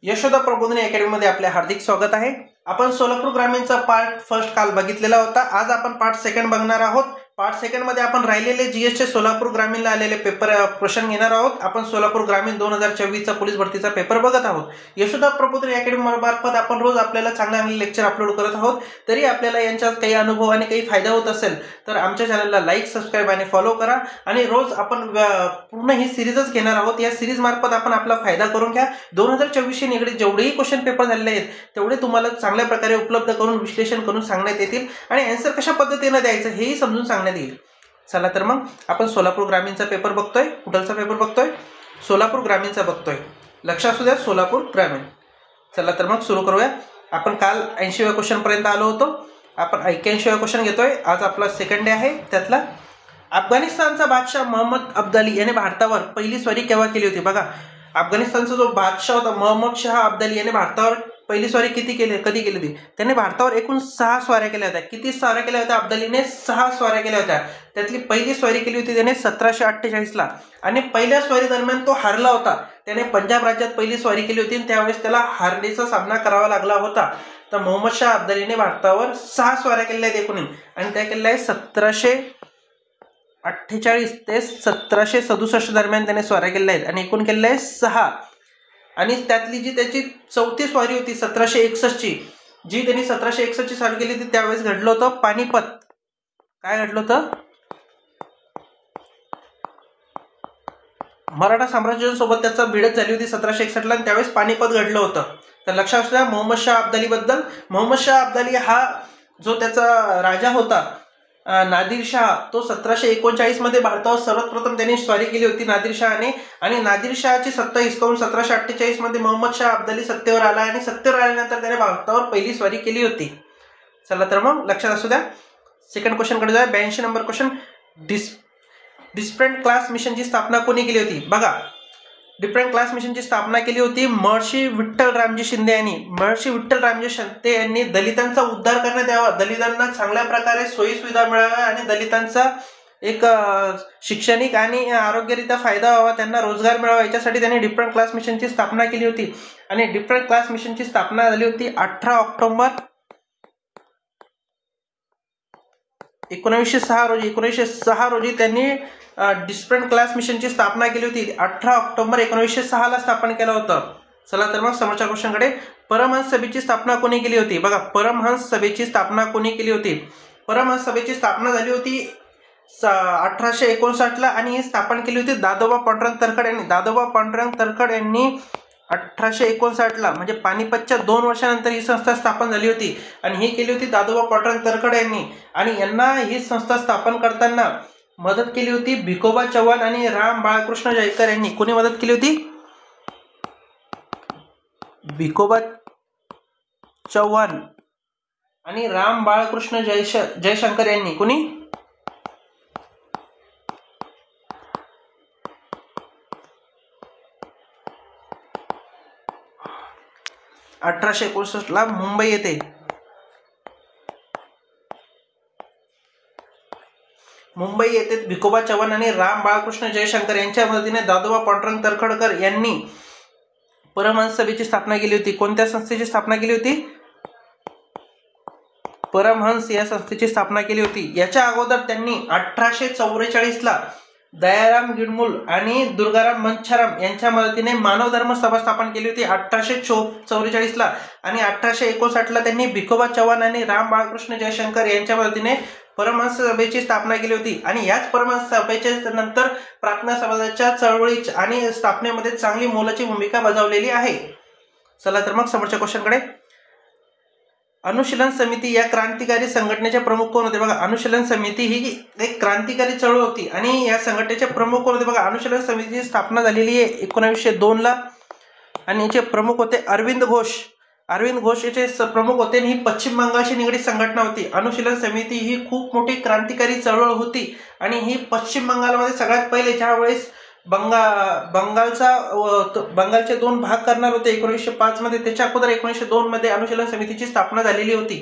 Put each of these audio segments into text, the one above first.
यशोदा प्रबोधिनी academy मध्ये आपले हार्दिक स्वागत आहे। आपण सोलापूर ग्रामीणचा पार्ट फर्स्ट काल बघितलेला होता। आज आपण पार्ट सेकंड बघणार आहोत। पार्ट सेकंड मध्ये आपण राहिलेले जीएस चे सोलापूर ग्रामीणला आलेले पेपर क्वेश्चन घेणार आहोत। आपण सोलापूर ग्रामीण 2024 चा पोलीस भरतीचा पेपर बघत आहोत। यशोदा प्रबोधिनी अकॅडमी मार्फत आपण रोज आपल्याला चांगले लेक्चर अपलोड करत आहोत। तरी आपल्याला यांच्यात काही अनुभव आणि काही फायदा होत असेल तर आमच्या चॅनलला लाईक, सबस्क्राइब आणि फॉलो करा। आणि रोज आपण पूर्ण ही सिरीजच घेणार आहोत। या सिरीज मार्फत आपण आपला फायदा करून घ्या। 2024 शी निगडीत जेवढेही क्वेश्चन पेपर झालेले आहेत तेवढे तुम्हाला चांगल्या प्रकारे उपलब्ध करून विश्लेषण करून सांगण्यात येतील आणि आन्सर कशा पद्धतीने द्यायचं हेही समजून सांगण्यात येईल। चला तर मग आपण सोलापूर ग्रामीणचा पेपर बघतोय। कुठलचा पेपर बघतोय? सोलापूर ग्रामीणचा बघतोय। लक्ष असू द्या, सोलापूर ग्रामीण। चला तर मग सुरू करूया। आपण काल 80व्या क्वेश्चन पर्यंत आलो होतो। आपण 81व्या क्वेश्चन घेतोय। आज आपला सेकंड डे आहे। त्यातला अफगाणिस्तानचा बादशाह मोहम्मद अब्दाली याने भारतावर पहिली स्वारी केव्हा केली होती? बघा, अफगाणिस्तानचा जो बादशाह होता मोहम्मद शाह अब्दाली याने भारतावर पहिली स्वारी कधी केली होती? त्याने भारतावर एकूण 6 स्वाऱ्या केल्या होत्या। किती स्वाऱ्या केल्या होत्या? अब्दालीने 6 स्वाऱ्या केल्या होत्या। त्यातली पहिली स्वारी केली होती त्याने 1748 ला आणि पहिल्या स्वारी दरम्यान तो हारला होता। त्याने पंजाब राज्यात पहिली स्वारी केली होती आणि त्यावेळेस त्याला हारण्याचा सामना करावा लागला होता। तर मोहम्मद शाह अब्दालीने भारतावर 6 स्वाऱ्या केल्या आहेत एकूण आणि त्या केल्या आहेत 1748 ते 1767 दरम्यान त्याने स्वाऱ्या केल्या आहेत आणि एकूण केल्या आहेत 6। आणि त्यातली जी त्याची चौथी स्वारी होती 1761 ची, जी त्यांनी 1761 ची स्वारी केली होती त्यावेळेस घडलं होतं पानिपत। काय घडलं होतं? मराठा साम्राज्यासोबत त्याचा भिडत झाली होती 1761 ला आणि त्यावेळेस पानिपत घडलं होतं। तर लक्षात असू द्या मोहम्मद शाह अब्दाली बद्दल। मोहम्मद शाह अब्दाली हा जो त्याचा राजा होता नादिर शाह, तो 1739 मध्ये भारतावर सर्वप्रथम त्यांनी स्वारी केली होती नादिर शहाने आणि नादिर शहाची सत्ता हिसकावून 1748 मध्ये मोहम्मद शाह अब्दाली सत्तेवर आला आणि सत्तेवर आल्यानंतर त्याने भारतावर पहिली स्वारी केली होती। चला तर मग लक्षात असू द्या। सेकंड क्वेश्चन कडे जाऊया। 82 नंबर क्वेश्चन, डिफरंट क्लास मिशनची स्थापना कोणी केली होती? बघा, डिफरंट क्लास मिशनची स्थापना केली होती महर्षी विठ्ठल रामजी शिंदे यांनी। महर्षी विठ्ठल रामजी शिंदे यांनी दलितांचा उद्धार करण्यात यावा, दलितांना चांगल्या प्रकारे सोयी सुविधा मिळाव्या आणि दलितांचा एक शैक्षणिक आणि आरोग्यरित्या फायदा व्हावा, त्यांना रोजगार मिळावा, याच्यासाठी त्यांनी डिफरंट क्लास मिशनची स्थापना केली होती। आणि डिफरंट क्लास मिशनची स्थापना झाली होती 18 ऑक्टोबर 1906 रोजी। 1906 रोजी त्यांनी डिफरंट क्लास मिशनची स्थापना केली होती। 18 ऑक्टोबर 1906 ला स्थापन केलं होतं। चला तर मग समोरच्या क्वेश्चन कडे, परमहंस सभेची स्थापना कोणी केली होती? बघा, परमहंस सभेची स्थापना कोणी केली होती? परमहंस सभेची स्थापना झाली होती 1859 ला आणि ही स्थापन केली होती दादोबा पांडुरंग तरखड यांनी। दादोबा पांडुरंग तरखड यांनी 1859 ला म्हणजे पानिपतच्या 2 वर्षानंतर ही संस्था स्थापन झाली होती आणि ही केली होती दादोबा पांडुरंग तरखड यांनी। आणि यांना ही संस्था स्थापन करताना मदत केली होती भिकोबा चव्हाण आणि राम बाळकृष्ण जयकर यांनी। कोणी मदत केली होती? भिकोबा चव्हाण आणि राम बाळकृष्ण जयशंकर यांनी। कोणी? 1859 ला मुंबई येथे भिकोबा चव्हाण आणि राम बाळकृष्ण जयशंकर यांच्या मदतीने दादोबा पांडुरंग तरखडकर यांनी परमहंस सभेची स्थापना केली होती। कोणत्या संस्थेची स्थापना केली होती? परमहंस या संस्थेची स्थापना केली होती। याच्या अगोदर त्यांनी 1844 ला दयाराम गिडमुल आणि दुर्गाराम मंछाराम यांच्या मदतीने मानव धर्म सभा स्थापन केली होती 1844 ला आणि 1859 ला त्यांनी भिकोबा चव्हाण आणि राम बाळकृष्ण जयशंकर यांच्या मदतीने परमहंस सभेची स्थापना केली होती। आणि याच परमहंस सभेच्या नंतर प्रार्थना समाजाच्या चळवळी आणि स्थापनेमध्ये चांगली मोलाची भूमिका बजावलेली आहे। चला तर मग समोरच्या क्वेश्चन कडे, अनुशीलन समिती या क्रांतिकारी संघटनेचे प्रमुख कोण होते? बघा, अनुशीलन समिती ही एक क्रांतिकारी चळवळ होती आणि या संघटनेचे प्रमुख कोण होते? बघा, अनुशीलन समितीची स्थापना झालेली आहे 1902 ला आणि याचे प्रमुख होते अरविंद घोष। अरविंद घोष याचे प्रमुख होते आणि ही पश्चिम बंगालशी निगडीत संघटना होती। अनुशीलन समिती ही खूप मोठी क्रांतिकारी चळवळ होती आणि ही पश्चिम बंगालमध्ये सगळ्यात पहिले ज्यावेळेस बंगालचे 2 भाग करणार होते 1905 मध्ये, त्याच्या अगोदर 1902 मध्ये अनुशीलन समितीची स्थापना झालेली होती।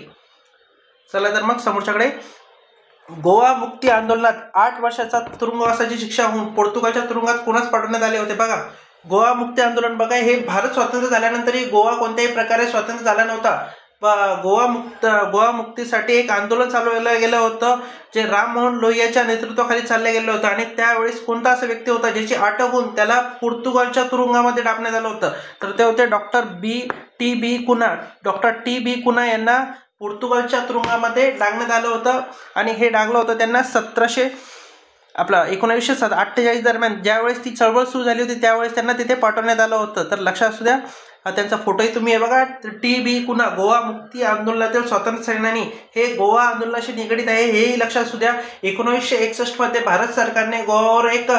चला तर मग समोरच्याकडे, गोवा मुक्ती आंदोलनात 8 वर्षाचा तुरुंगवासाची शिक्षा होऊन पोर्तुगालच्या तुरुंगात कोणास पाठवण्यात आले होते? बघा, गोवा मुक्ती आंदोलन बघा, हे भारत स्वतंत्र झाल्यानंतरही गोवा कोणत्याही प्रकारे स्वतंत्र झाला नव्हता. गोवा मुक्तीसाठी एक आंदोलन चालवलं गेलं होतं, जे राममोहन लोहियाच्या नेतृत्वाखाली चाललं गेलं होतं. आणि त्यावेळेस कोणता असा व्यक्ती होता ज्याची अटक होऊन त्याला पोर्तुगालच्या तुरुंगामध्ये डांबण्यात आलं होतं, तर ते होते डॉक्टर टी बी कुना यांना पोर्तुगालच्या तुरुंगामध्ये डांगण्यात आलं होतं. आणि हे डांगलं होतं त्यांना 1948 दरम्यान, ज्यावेळेस ती चळवळ सुरू झाली होती त्यावेळेस त्यांना तिथे पाठवण्यात आलं होतं. तर लक्षात असू द्या, त्यांचा फोटोही तुम्ही हे बघा. टी बी कुना गोवा मुक्ती आंदोलनातील स्वातंत्र्य सेनानी, हे गोवा आंदोलनाशी निगडीत आहे, हेही लक्षात असू द्या. 1961 मध्ये भारत सरकारने गोवावर एक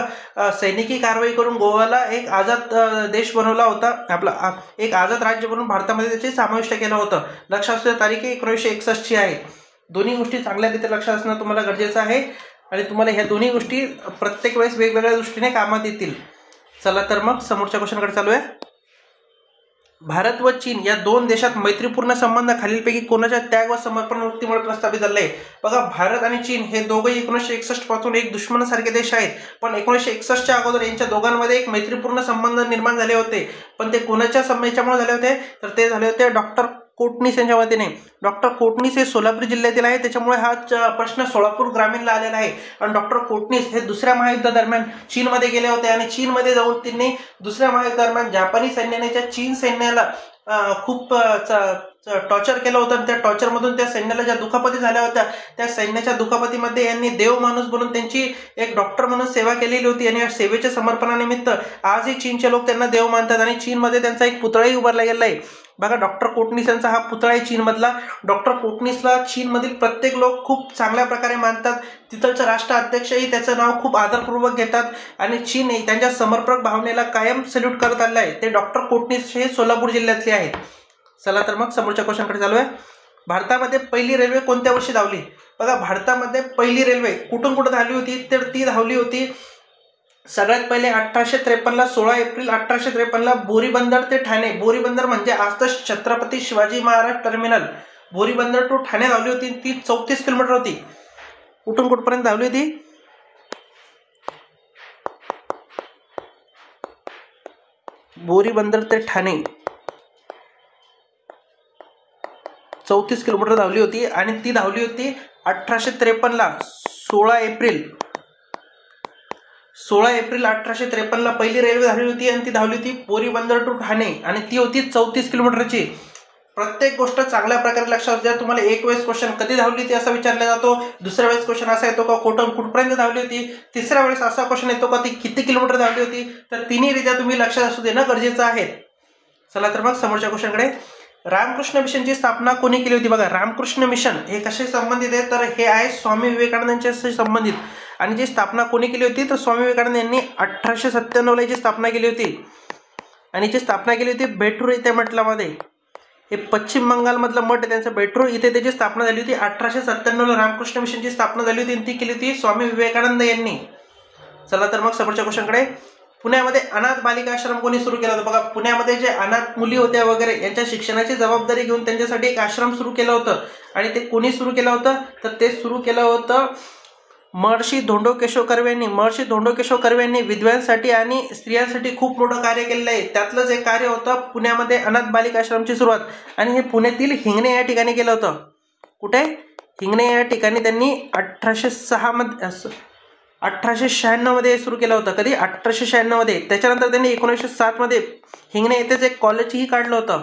सैनिकी कारवाई करून गोवाला एक आझाद देश बनवला होता, आपला एक आझाद राज्य बनवून भारतामध्ये त्याचे समाविष्ट केलं होतं. लक्षात असू द्या, तारीख 1961 ची आहे. दोन्ही गोष्टी चांगल्या रीती लक्षात असणं तुम्हाला गरजेचं आहे आणि तुम्हाला ह्या दोन्ही गोष्टी प्रत्येक वेळेस वेगवेगळ्या दृष्टीने कामात येतील. चला तर मग समोरच्या क्वेश्चनकडे चालू आहे. भारत व चीन या दोन देशात मैत्रीपूर्ण संबंध खालीलपैकी कोणाच्या त्याग व समर्पण वृत्तीमुळे प्रस्थापित झाले? बघा, भारत आणि चीन हे दोघंही 1961 पासून एक दुश्मनासारखे देश आहेत, पण 1961च्या अगोदर यांच्या दोघांमध्ये एक मैत्रीपूर्ण संबंध निर्माण झाले होते. पण ते कोणाच्या याच्यामुळे झाले होते, तर ते झाले होते डॉक्टर कोटणीस यांच्या वतीने. डॉक्टर कोटणीस हे सोलापूर जिल्ह्यातील आहे, त्याच्यामुळे हा प्रश्न सोलापूर ग्रामीणला आलेला आहे. आणि डॉक्टर कोटणीस हे दुसऱ्या महायुद्धादरम्यान चीनमध्ये गेले होते आणि चीनमध्ये जाऊन त्यांनी दुसऱ्या महायुद्धादरम्यान जापानी सैन्याने चीन सैन्याला खूप टॉर्चर केलं होतं. आणि त्या टॉर्चरमधून त्या सैन्याला ज्या दुखापती झाल्या होत्या, त्या सैन्याच्या दुखापतीमध्ये यांनी देव माणूस बनून त्यांची एक डॉक्टर म्हणून सेवा केलेली होती. आणि या सेवेच्या समर्पणानिमित्त आजही चीनचे लोक त्यांना देव मानतात आणि चीनमध्ये त्यांचा एक पुतळाही उभारला गेला आहे. बघा, डॉक्टर कोटणीस यांचा हा पुतळा आहे चीनमधला. डॉक्टर कोटणीसला चीनमधील प्रत्येक लोक खूप चांगल्या प्रकारे मानतात. तिथलचं राष्ट्राध्यक्षही त्याचं नाव खूप आदरपूर्वक घेतात आणि चीन त्यांच्या समर्पक भावनेला कायम सल्यूट करत आलेला आहे. ते डॉक्टर कोटणीस हे सोलापूर जिल्ह्यातले आहेत. चला तर मग समोरच्या क्वेश्चनकडे चालू आहे. भारतामध्ये पहिली रेल्वे कोणत्या वर्षी धावली? बघा, भारतामध्ये पहिली रेल्वे कुठून कुठं धावली होती, तर ती धावली होती सगळ्यात पहिले 1853ला 16 एप्रिल 1853ला बोरीबंदर ते ठाणे. बोरीबंदर म्हणजे आज छत्रपती शिवाजी महाराज टर्मिनल, बोरीबंदर टू ठाणे धावली होती. ती 34 किलोमीटर होती. कुठून कुठपर्यंत धावली होती? बोरीबंदर ते ठाणे 34 किलोमीटर धावली होती. आणि ती धावली होती 1853ला 16 एप्रिल 1853ला पहिली रेल्वे धावली होती आणि ती धावली होती बोरीबंदर टू ठाणे आणि ती होती 34 किलोमीटरची. प्रत्येक गोष्ट चांगल्या प्रकारे लक्षात द्या. तुम्हाला एक वेळेस क्वेश्चन कधी धावली होती असा विचारला जातो, दुसऱ्या वेळेस क्वेश्चन असा येतो का कुठपर्यंत धावली होती, तिसऱ्या वेळेस असा क्वेश्चन येतो का ती किती किलोमीटर धावली होती. तर तिन्ही रित्या तुम्ही लक्षात असू देणं गरजेचं आहे. चला तर मग समोरच्या क्वेश्चनकडे. रामकृष्ण मिशनची स्थापना कोणी केली होती? बघा, रामकृष्ण मिशन हे कशाशी संबंधित आहे, तर हे आहे स्वामी विवेकानंदांच्याशी संबंधित. आणि जी स्थापना कोणी केली होती, तर स्वामी विवेकानंद यांनी 1897ला याची स्थापना केली होती. आणि याची स्थापना केली होती बेठूर इथे मठमध्ये. हे पश्चिम बंगालमधलं मठ आहे त्यांचं, बेठूर इथे त्याची स्थापना झाली होती. 1897ला रामकृष्ण मिशनची स्थापना झाली होती आणि ती केली होती स्वामी विवेकानंद यांनी. चला तर मग समोरच्या क्वेश्चनकडे. पुण्यामध्ये अनाथ बालिका आश्रम कोणी सुरू केला होता? बघा, पुण्यामध्ये जे अनाथ मुली होत्या वगैरे यांच्या शिक्षणाची जबाबदारी घेऊन त्यांच्यासाठी एक आश्रम सुरू केलं होतं. आणि ते कोणी सुरू केलं होतं, तर ते सुरू केलं होतं महर्षी धोंडो केशव कर्वे यांनी. महर्षी धोंडो केशव कर्वे यांनी विधवांसाठी आणि स्त्रियांसाठी खूप मोठं कार्य केलेलं आहे. त्यातलंच एक कार्य होतं पुण्यामध्ये अनाथ बालिका आश्रमची सुरुवात. आणि हे पुण्यातील हिंगणे या ठिकाणी केलं होतं. कुठे? हिंगणे या ठिकाणी त्यांनी 1896 मध्ये सुरू केलं होतं. कधी? 1896 मध्ये. त्याच्यानंतर त्यांनी 1907 मध्ये हिंगणे येथेच एक कॉलेजही काढलं होतं.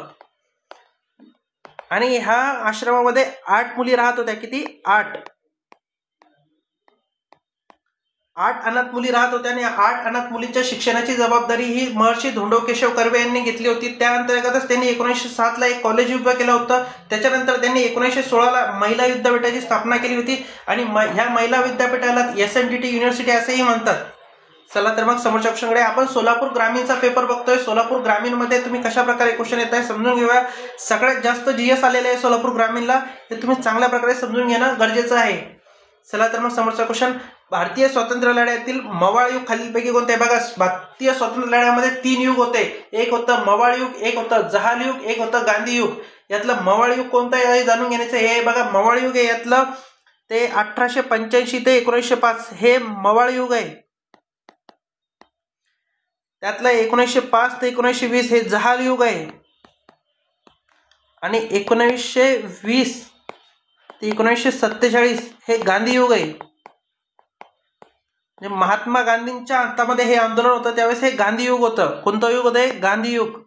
आणि ह्या आश्रमामध्ये 8 मुली राहत होत्या. किती? 8 अनाथ मुली राहत होत्या. आणि 8 अनाथ मुलींच्या शिक्षणाची जबाबदारी ही महर्षी धोंडो केशव कर्वे यांनी घेतली होती. त्या अंतर्गतच त्यांनी 1907ला एक कॉलेज उभं केलं होतं. त्याच्यानंतर त्यांनी 1916ला महिला विद्यापीठाची स्थापना केली होती. आणि ह्या महिला विद्यापीठाला SNDT युनिव्हर्सिटी असेही म्हणतात. चला तर मग समोरच्या क्वेश्चनकडे. आपण सोलापूर ग्रामीणचा पेपर बघतोय. सोलापूर ग्रामीणमध्ये तुम्ही कशा प्रकारे क्वेश्चन येत आहे समजून घेऊया. सगळ्यात जास्त GS आलेले आहे सोलापूर ग्रामीणला, हे तुम्ही चांगल्या प्रकारे समजून घेणं गरजेचं आहे. चला तर मग समोरचा क्वेश्चन. भारतीय स्वातंत्र्य लढ्यातील मवाळ युग खालीलपैकी कोणते? बघा, भारतीय स्वातंत्र्य लढ्यामध्ये 3 युग होते. एक होतं मवाळ युग, एक होतं जहाल युग, एक होतं गांधी युग. यातलं मवाळ युग कोणतं आहे जाणून घेण्याचं. हे बघा, मवाळ युग आहे यातलं ते 1885 ते 1905 हे मवाळ युग आहे. त्यातलं 1905 ते 1920 हे जहाल युग आहे आणि 1920 ते 1947 हे गांधी युग आहे. म्हणजे महात्मा गांधींच्या हातामध्ये हे आंदोलन होतं त्यावेळेस हे गांधी युग होतं. कोणतं युग होतं? गांधी युग.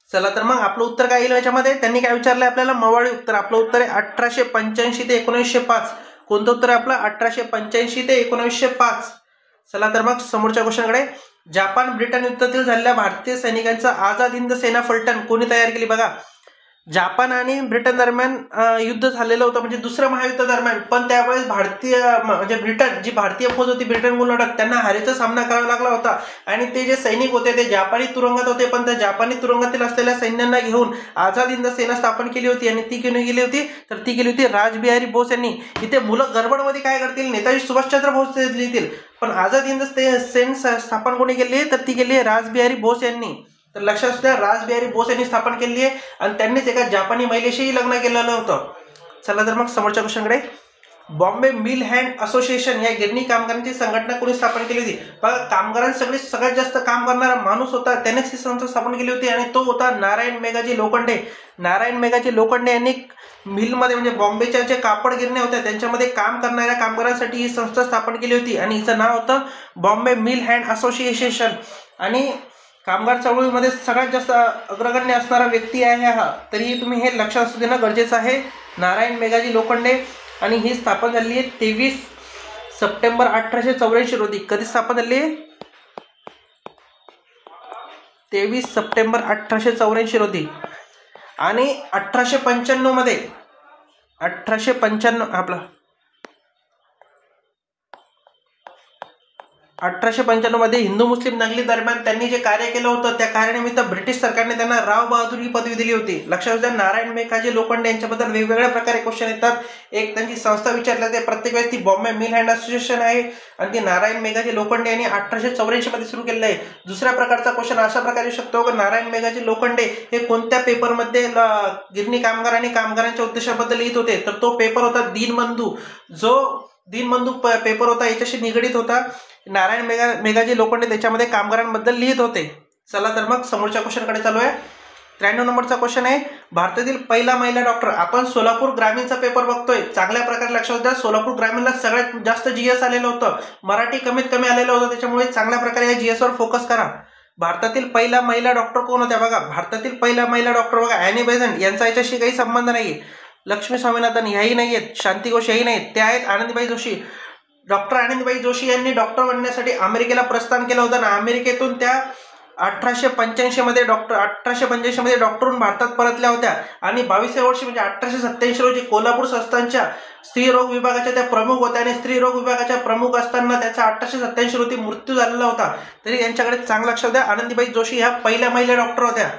चला तर मग आपलं उत्तर काय येईल याच्यामध्ये? त्यांनी काय विचारलंय आपल्याला? मवाळ युग. तर आपलं उत्तर आहे 1885 ते 1905. कोणतं उत्तर आहे आपलं? 1885 ते 1905. चला तर मग समोरच्या क्वेश्चनकडे. जपान ब्रिटन युद्धातील झालेल्या भारतीय सैनिकांचा आझाद हिंद सेना फलटण कोणी तयार केली? बघा, जपान आणि ब्रिटन दरम्यान युद्ध झालेलं होतं, म्हणजे दुसरं महायुद्ध दरम्यान. पण त्यावेळेस भारतीय म्हणजे ब्रिटन, जी भारतीय फौज होती ब्रिटन लढत, त्यांना हारेचा सामना करावा लागला होता. आणि ते जे सैनिक होते ते जापानी तुरुंगात होते, पण त्या जापानी तुरुंगातील असलेल्या सैन्यांना घेऊन आझाद हिंद सेना स्थापन केली होती. आणि ती कोणी केली होती? तर ती केली होती राजबिहारी बोस यांनी. इथे मुलं गडबडमध्ये काय करतील? नेताजी सुभाषचंद्र बोस लिहितील, पण आझाद हिंद सेना स्थापन कोणी केली? तर ती केली राजबिहारी बोस यांनी. तर लक्षात असू द्या, राजबिहारी बोस यांनी स्थापन केली आहे आणि त्यांनीच एका जापानी महिलेशीही लग्न केलेलं होतं. चला तर मग समोरच्या क्वेश्चनकडे. बॉम्बे मिल हँड असोसिएशन या गिरणी कामगारांची संघटना कोणी स्थापन केली होती? बघा, कामगारांसाठी सगळ्यात जास्त काम करणारा माणूस होता, त्यानेच ही संस्था स्थापन केली होती आणि तो होता नारायण मेघाजी लोखंडे. नारायण मेघाजी लोखंडे यांनी मिलमध्ये म्हणजे बॉम्बेच्या जे कापड गिरण्या होत्या त्यांच्यामध्ये काम करणाऱ्या कामगारांसाठी ही संस्था स्थापन केली होती आणि हिचं नाव होतं बॉम्बे मिल हँड असोसिएशन. आणि कामगार चळवळीमध्ये सगळ्यात जास्त अग्रगण्य असणारा व्यक्ती आहे हा. तरीही तुम्ही हे लक्षात असू देणं गरजेचं आहे, नारायण मेघाजी लोखंडे. आणि ही स्थापन झाली आहे 23 सप्टेंबर 1884 रोजी. कधी स्थापन झाली आहे? 23 सप्टेंबर 1884 रोजी. आणि 1895 मध्ये 1895 मध्ये हिंदू मुस्लिम दंगली दरम्यान त्यांनी जे कार्य केलं होतं त्या कार्यानिमित्त ब्रिटिश सरकारने त्यांना राव बहादूर ही पदवी दिली होती. लक्षात द्या, नारायण मेघाजी लोखंडे यांच्याबद्दल वेगवेगळ्या प्रकारे क्वेश्चन येतात. एक त्यांची संस्था विचारल्या जाते, प्रत्येक वेळेस ती बॉम्बे मिल हँड असोसिएशन आहे आणि ती नारायण मेघाजी लोखंडे यांनी 1884 मध्ये सुरू केलेलं आहे. दुसऱ्या प्रकारचा क्वेश्चन अशा प्रकारे येऊ शकतो की नारायण मेघाजी लोखंडे हे कोणत्या पेपरमध्ये गिरणी कामगार आणि कामगारांच्या उद्देशाबद्दल लिहित होते? तर तो पेपर होता दीनबंधू. जो दीनबंधू पेपर होता याच्याशी निगडीत होता. नारायण मेघाजी लोखंडे त्याच्यामध्ये कामगारांबद्दल लिहित होते. चला तर मग समोरच्या क्वेश्चनकडे चालू आहे. 93 नंबरचा क्वेश्चन आहे, भारतातील पहिला महिला डॉक्टर. आपण सोलापूर ग्रामीणचा पेपर बघतोय, चांगल्या प्रकारे लक्षात द्या. सोलापूर ग्रामीणला सगळ्यात जास्त जीएस आलेलं होतं, मराठी कमीत कमी आलेलं होतं, त्याच्यामुळे चांगल्या प्रकारे या जीएस वर फोकस करा. भारतातील पहिला महिला डॉक्टर कोण होत्या? बघा, भारतातील पहिला महिला डॉक्टर बघा ॲनी बेझंट. यांचा याच्याशी काही संबंध नाहीये. लक्ष्मी स्वामीनाथन ह्याही नाही आहेत, शांती घोष ह्याही नाहीत, त्या आहेत आनंदीबाई जोशी. डॉक्टर आनंदीबाई जोशी यांनी डॉक्टर बनण्यासाठी अमेरिकेला प्रस्थान केलं होतं आणि अमेरिकेतून त्या 1885 मध्ये डॉक्टरून भारतात परतल्या होत्या. आणि 22व्या वर्षी म्हणजे 1887 रोजी कोल्हापूर संस्थानच्या स्त्री रोग विभागाच्या त्या प्रमुख होत्या आणि स्त्री रोग विभागाच्या प्रमुख असताना त्याचा 1887 रोजी मृत्यू झालेला होता. तरी यांच्याकडे चांगलं लक्ष द्या, आनंदीबाई जोशी ह्या पहिल्या महिला डॉक्टर होत्या.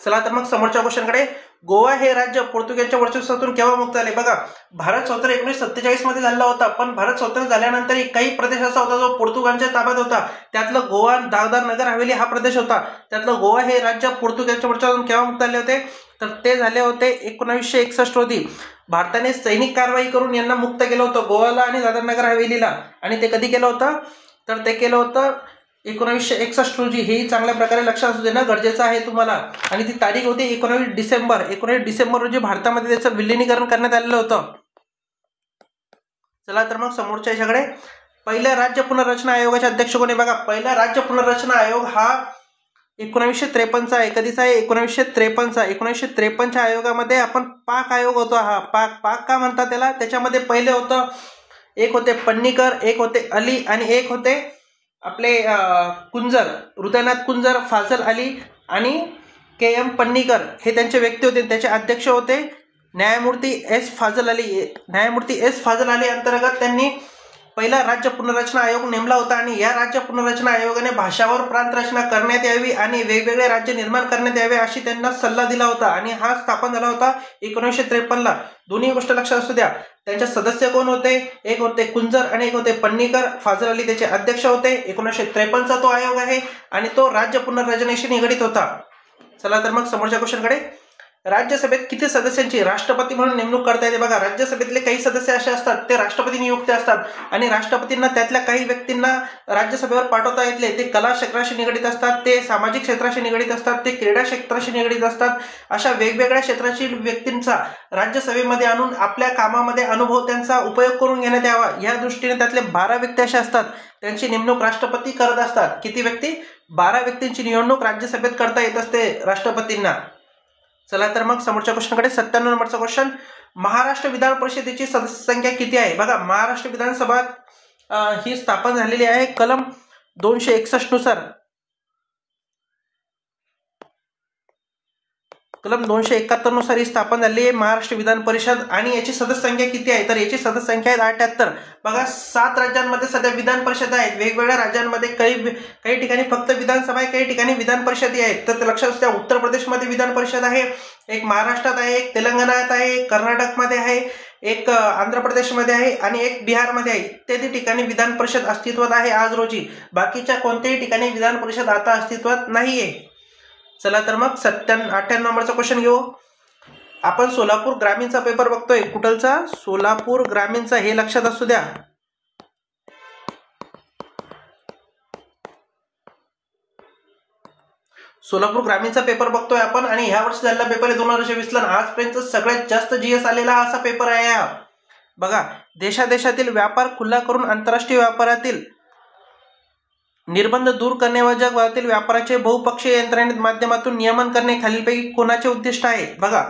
चला तर मग समोरच्या क्वेश्चनकडे. गोवा हे राज्य पोर्तुगीजच्या वर्चस्वातून केव्हा मुक्त झाले? बघा, भारत स्वतंत्र 1947 मध्ये झाला होता, पण भारत स्वतंत्र झाल्यानंतर काही प्रदेश असा होता जो पोर्तुगालच्या ताब्यात होता. त्यातलं गोवा, दादर नगर हवेली हा प्रदेश होता. त्यातलं गोवा हे राज्य पोर्तुगीजच्या वर्चस्वातून केव्हा मुक्त झाले होते? तर ते झाले होते 1961 रोजी. भारताने सैनिक कारवाई करून यांना मुक्त केलं होतं, गोवाला आणि दादर नगर हवेलीला. आणि ते कधी केलं होतं? तर ते केलं होतं 1961 रोजी. हेही चांगल्या प्रकारे लक्षात असू देणं गरजेचं आहे तुम्हाला. आणि ती तारीख होती 19 डिसेंबर रोजी भारतामध्ये त्याचं विलिनीकरण करण्यात आलेलं होतं. चला तर मग समोरच्या याच्याकडे. पहिल्या राज्य पुनर्रचना आयोगाचे अध्यक्ष कोणी? बघा, पहिला राज्य पुनर्रचना आयोग हा 1953 आहे. कधीचा आहे? 1953. 1953च्या आयोगामध्ये आपण पाक आयोग होतो. हा पाक का म्हणतात त्याला? त्याच्यामध्ये पहिले होतं, एक होते पन्नीकर, एक होते अली आणि एक होते आपले कुंजर, हृदयनाथ कुंजर, फाजल अली आणि KM पन्नीकर हे त्यांचे व्यक्ती होते. त्याचे अध्यक्ष होते न्यायमूर्ती एस फाजल अली अंतर्गत त्यांनी पहिला राज्य पुनर्रचना आयोग नेमला होता. आणि या राज्य पुनर्रचना आयोगाने भाषावर प्रांत रचना करण्यात यावी आणि वेगवेगळे राज्य निर्माण करण्यात यावे अशी त्यांना सल्ला दिला होता. आणि हा स्थापन झाला होता 1953ला. दोन्ही गोष्ट लक्षात असू द्या. त्यांचे सदस्य कोण होते? एक होते कुंजर आणि एक होते पन्नीकर. फाजल अली त्याचे अध्यक्ष होते. 1953चा तो आयोग आहे आणि तो राज्य पुनर्रचनेशी निगडीत होता. चला तर मग समोरच्या क्वेश्चनकडे. राज्यसभेत किती सदस्यांची राष्ट्रपती म्हणून नेमणूक करता येते? बघा, राज्यसभेतले काही सदस्य असे असतात ते राष्ट्रपती नियुक्त असतात आणि राष्ट्रपतींना त्यातल्या काही व्यक्तींना राज्यसभेवर पाठवता येतले. ते कला क्षेत्राशी निगडीत असतात, ते सामाजिक क्षेत्राशी निगडीत असतात, ते क्रीडा क्षेत्राशी निगडीत असतात. अशा वेगवेगळ्या क्षेत्रातील व्यक्तींचा राज्यसभेमध्ये आणून आपल्या कामामध्ये अनुभव त्यांचा उपयोग करून घेण्यात यावा या दृष्टीने त्यातले 12 व्यक्ती असे असतात त्यांची नेमणूक राष्ट्रपती करत असतात. किती व्यक्ती? 12 व्यक्तींची निवडणूक राज्यसभेत करता येत असते राष्ट्रपतींना. चला तर मग समोरच्या क्वेश्चनकडे. 97 नंबरचा क्वेश्चन, महाराष्ट्र विधान परिषदेची सदस्य संख्या किती आहे? बघा, महाराष्ट्र विधानसभा ही स्थापन झालेली आहे कलम 261 नुसार. कलम 271 नुसार ही स्थापन झाली आहे महाराष्ट्र विधान परिषद. आणि याची सदस्य संख्या किती आहे? तर याची सदस्य संख्या आहे 78. बघा, 7 राज्यांमध्ये सध्या विधान परिषद आहेत. वेगवेगळ्या राज्यांमध्ये काही ठिकाणी फक्त विधानसभा आहे, काही ठिकाणी विधान परिषद आहेत. तर लक्षात असू द्या, उत्तर प्रदेशमध्ये विधान परिषद आहे, एक महाराष्ट्रात आहे, एक तेलंगणात आहे, एक कर्नाटकमध्ये आहे, एक आंध्र प्रदेशमध्ये आहे आणि एक बिहारमध्ये आहे. इत्यादी ठिकाणी विधान परिषद अस्तित्वात आहे आज रोजी. बाकीच्या कोणत्याही ठिकाणी विधान परिषद आता अस्तित्वात नाहीये. चला तर मग 98 नंबरचा क्वेश्चन घेऊ. आपण सोलापूर ग्रामीणचा पेपर बघतोय. कुठलचा? सोलापूर ग्रामीणचा. हे लक्षात असू द्या. सोलापूर ग्रामीणचा पेपर बघतोय आपण आणि ह्या वर्षी झालेला पेपर आहे 2020 ला. आजपर्यंत सगळ्यात जास्त जीएस आलेला असा पेपर आहे हा. बघा, देशादेशातील व्यापार खुला करून आंतरराष्ट्रीय व्यापारातील निर्बंध दूर करणे व जगभरातील व्यापाराचे बहुपक्षीय यंत्रणेच्या माध्यमातून नियमन करणे खालीलपैकी कोणाचे उद्दिष्ट आहे? बघा,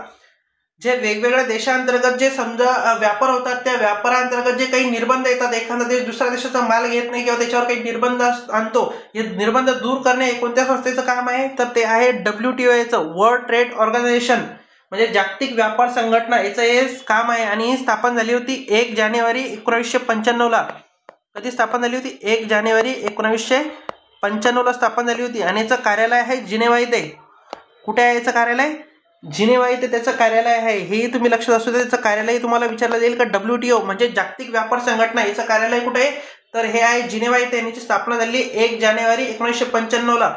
जे वेगवेगळ्या देशांतर्गत जे समजा व्यापार होतात त्या व्यापारांतर्गत जे काही निर्बंध येतात, एखादा देश दुसऱ्या देशाचा माल घेत नाही किंवा त्याच्यावर काही निर्बंध आणतो, हे निर्बंध दूर करणे हे कोणत्या संस्थेचं काम आहे? तर ते आहे WTO, वर्ल्ड ट्रेड ऑर्गनायझेशन, म्हणजे जागतिक व्यापार संघटना. याचं हे काम आहे आणि ही स्थापन झाली होती 1 जानेवारी 1995 ला. कधी स्थापन झाली होती? 1 जानेवारी 1995 ला स्थापन झाली होती आणि याचं कार्यालय आहे जिनेव्हा इथे. कुठे आहे याचं कार्यालय? जिनेव्हा इथे त्याचं कार्यालय आहे. हेही तुम्ही लक्षात असू द्या. त्याचं कार्यालय तुम्हाला विचारलं जाईल का? WTO म्हणजे जागतिक व्यापार संघटना, याचं कार्यालय कुठे आहे? तर हे आहे जिनेव्हा इथे. याची स्थापना झाली 1 जानेवारी 1995 ला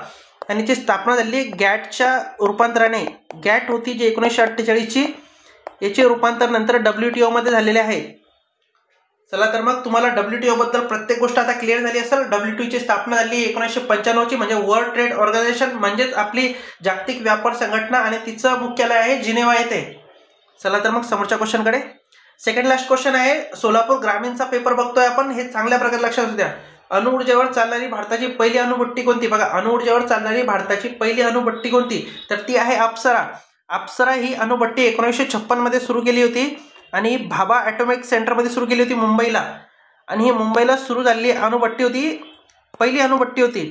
आणि याची स्थापना झाली गॅटच्या रूपांतराने. गॅट होती जी 1948 ची, याचे रूपांतर नंतर WTO मध्ये झालेले आहे. चला तर मग तुम्हाला WTO बद्दल प्रत्येक गोष्ट आता क्लिअर झाली असेल. WTO ची स्थापना झाली 1995 ची, म्हणजे वर्ल्ड ट्रेड ऑर्गनायझेशन म्हणजेच आपली जागतिक व्यापार संघटना आणि तिचं मुख्यालय आहे जिनेव्हा येथे. चला तर मग समोरच्या क्वेश्चनकडे. सेकंड लास्ट क्वेश्चन आहे. सोलापूर ग्रामीणचा पेपर बघतोय आपण. हे चांगल्या प्रकारे लक्षात असू द्या. अणुऊर्जेवर चालणारी भारताची पहिली अणुभट्टी कोणती? बघा, अणुऊर्जेवर चालणारी भारताची पहिली अणुभट्टी कोणती? तर ती आहे अप्सरा. अप्सरा ही अणुभट्टी 1956 मध्ये सुरू केली होती आणि भाभा ॲटॉमिक सेंटरमध्ये सुरू केली होती मुंबईला. आणि ही मुंबईला सुरू झालेली अणुभट्टी होती, पहिली अणुभट्टी होती.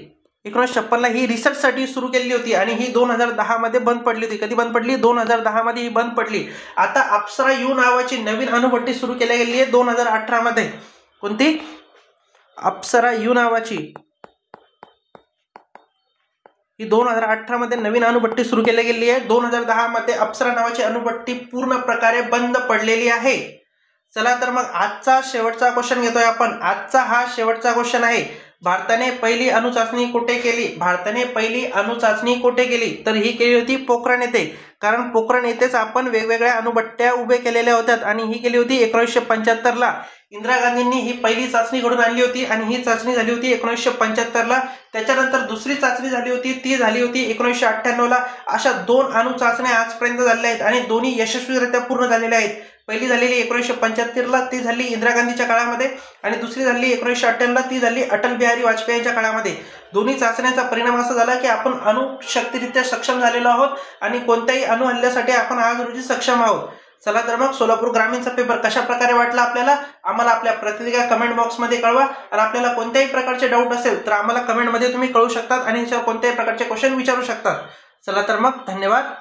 1956 ला ही रिसर्चसाठी सुरू केलेली होती आणि ही 2010 मध्ये बंद पडली होती. कधी बंद पडली? 2010 मध्ये ही बंद पडली. आता अप्सरा यू नावाची नवीन अणुभट्टी सुरू केली गेली आहे 2018 मध्ये. कोणती? अप्सरा यू नावाची. ही 2018 मध्ये नवीन अणुभट्टी सुरू केली गेली आहे. 2010 मध्ये अप्सरा नावाची अणुभट्टी पूर्ण प्रकारे बंद पडलेली आहे. चला तर मग आजचा शेवटचा क्वेश्चन घेतोय आपण. आजचा हा शेवटचा क्वेश्चन आहे. भारताने पहिली अणुचाचणी कुठे केली? भारताने पहिली अणुचाचणी कुठे केली? तर ही केली होती पोखरण येथे. कारण पोखरण येथेच आपण वेगवेगळ्या अणुभट्ट्या उभे केलेल्या होत्या आणि ही केली होती 1975 ला. इंदिरा गांधींनी ही पहिली चाचणी घडून आणली होती आणि ही चाचणी झाली होती 1975 ला. त्याच्यानंतर दुसरी चाचणी झाली होती, ती झाली होती 1998 ला. अशा 2 अणुचाचण्या आजपर्यंत झालेल्या आहेत आणि दोन्ही यशस्वीरित्या पूर्ण झालेल्या आहेत. पहिली झालेली 1975 ला, ती झाली इंदिरा गांधीच्या काळामध्ये आणि दुसरी झाली 1998 ला, ती झाली अटल बिहारी वाजपेयी यांच्या काळामध्ये. दोन्ही चाचण्यांचा परिणाम असा झाला की आपण अणुशक्तीरित्या सक्षम झालेलो आहोत आणि कोणत्याही अणु हल्ल्यासाठी आपण आज रोजी सक्षम आहोत. चला तर मग सोलापूर ग्रामीणचा पेपर कशा प्रकारे वाटला आपल्याला आम्हाला आपल्या प्रतिक्रिया कमेंट बॉक्समध्ये कळवा. आणि आपल्याला कोणत्याही प्रकारचे डाऊट असेल तर आम्हाला कमेंटमध्ये तुम्ही कळवू शकतात आणि याच्यावर कोणत्याही प्रकारचे क्वेश्चन विचारू शकतात. चला तर मग धन्यवाद.